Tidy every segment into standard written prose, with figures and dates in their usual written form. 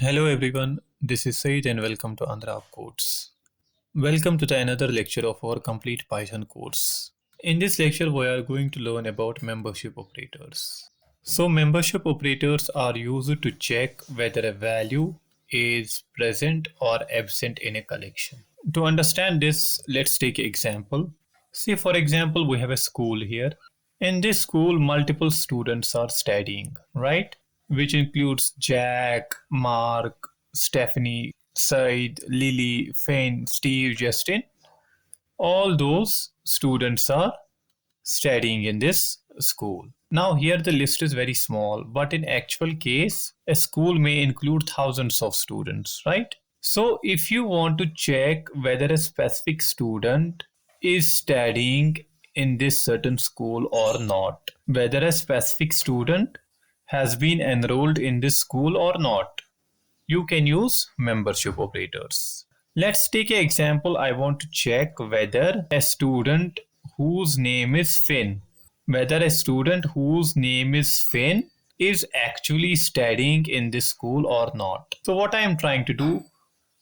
Hello everyone, this is Said and welcome to Andhra Codes. Welcome to the another lecture of our complete Python course. In this lecture, we are going to learn about membership operators. So membership operators are used to check whether a value is present or absent in a collection. To understand this, let's take an example. See, for example, we have a school here. In this school, multiple students are studying, right? Which includes Jack, Mark, Stephanie, Said, Lily, Finn, Steve, Justin. All those students are studying in this school. Now, here the list is very small, but in actual case, a school may include thousands of students, right? So, if you want to check whether a specific student is studying in this certain school or not, whether a specific student has been enrolled in this school or not, you can use membership operators. Let's take an example. I want to check whether a student whose name is Finn, whether a student whose name is Finn is actually studying in this school or not. So what I am trying to do,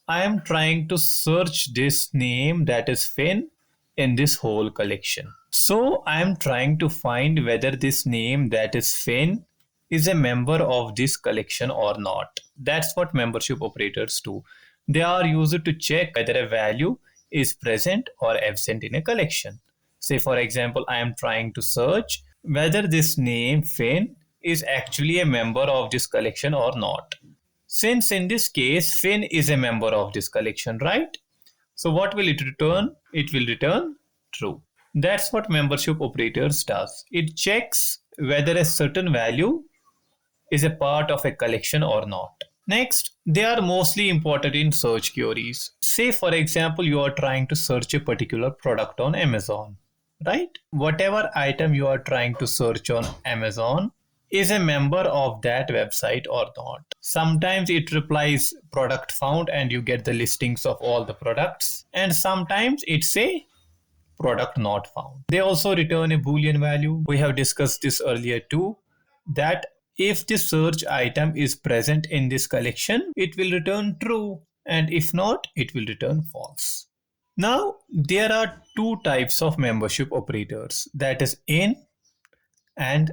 I am trying to search this name that is Finn in this whole collection. So I am trying to find whether this name that is Finn is a member of this collection or not. That's what membership operators do. They are used to check whether a value is present or absent in a collection. Say, for example, I am trying to search whether this name Finn is actually a member of this collection or not. Since in this case, Finn is a member of this collection, right? So what will it return? It will return true. That's what membership operators does. It checks whether a certain value is a part of a collection or not. Next, they are mostly important in search queries. Say, for example, you are trying to search a particular product on Amazon, right? Whatever item you are trying to search on Amazon is a member of that website or not. Sometimes it replies product found and you get the listings of all the products, and sometimes it's a product not found. They also return a Boolean value. We have discussed this earlier too, that if the search item is present in this collection, it will return true, and if not, it will return false. Now, there are two types of membership operators, that is in and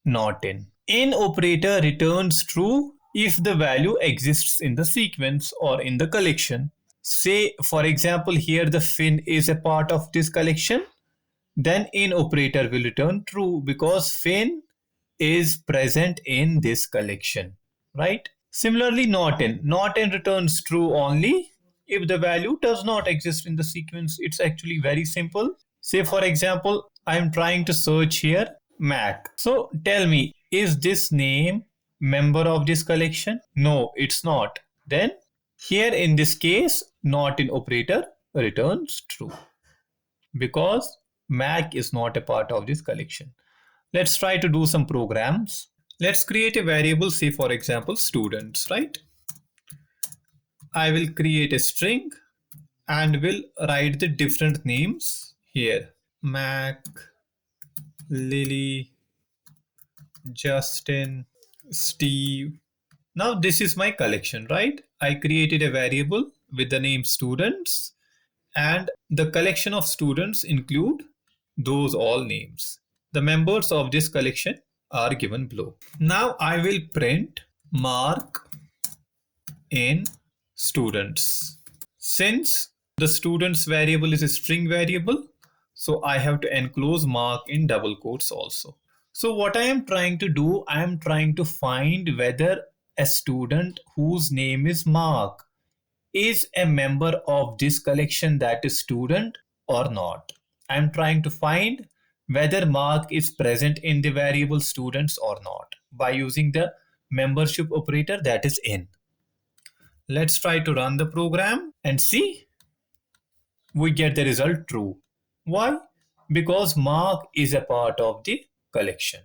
not in. In operator returns true if the value exists in the sequence or in the collection. Say, for example, here the Finn is a part of this collection, then in operator will return true because Finn is present in this collection, right? Similarly, not in returns true only if the value does not exist in the sequence. It's actually very simple. Say, for example, I'm trying to search here Mac. So tell me, is this name member of this collection? No, it's not. Then here in this case, not in operator returns true because Mac is not a part of this collection. Let's try to do some programs. Let's create a variable, say for example, students, right? I will create a string and will write the different names here. Mac, Lily, Justin, Steve. Now this is my collection, right? I created a variable with the name students, and the collection of students include those all names. The members of this collection are given below. Now I will print mark in students. Since the students variable is a string variable, so I have to enclose mark in double quotes also. So what I am trying to do, I am trying to find whether a student whose name is Mark is a member of this collection, that is student, or not. I'm trying to find whether Mark is present in the variable students or not by using the membership operator, that is in. Let's try to run the program and see. We get the result true. Why? Because Mark is a part of the collection.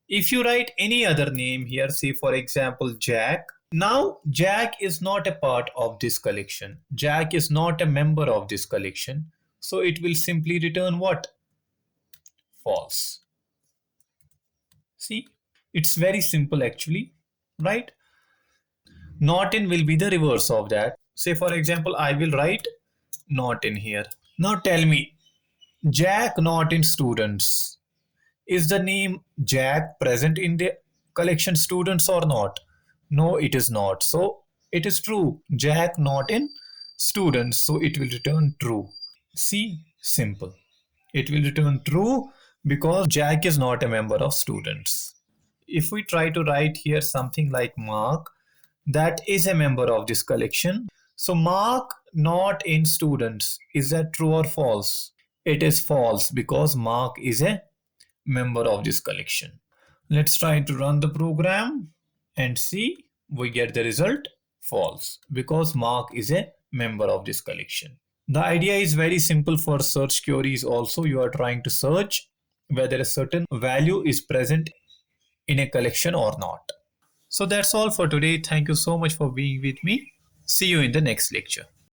If you write any other name here, say for example Jack, now Jack is not a part of this collection. Jack is not a member of this collection. So it will simply return what? False. See, it's very simple actually, right? Not in will be the reverse of that. Say for example, I will write not in here. Now tell me, Jack not in students. Is the name Jack present in the collection students or not? No, it is not. So it is true. Jack not in students. So it will return true. See, simple. It will return true because Jack is not a member of students. If we try to write here something like Mark, that is a member of this collection. So Mark not in students. Is that true or false? It is false because Mark is a member of this collection. Let's try to run the program and see we get the result false because Mark is a member of this collection. The idea is very simple for search queries also. You are trying to search whether a certain value is present in a collection or not. So that's all for today. Thank you so much for being with me. See you in the next lecture.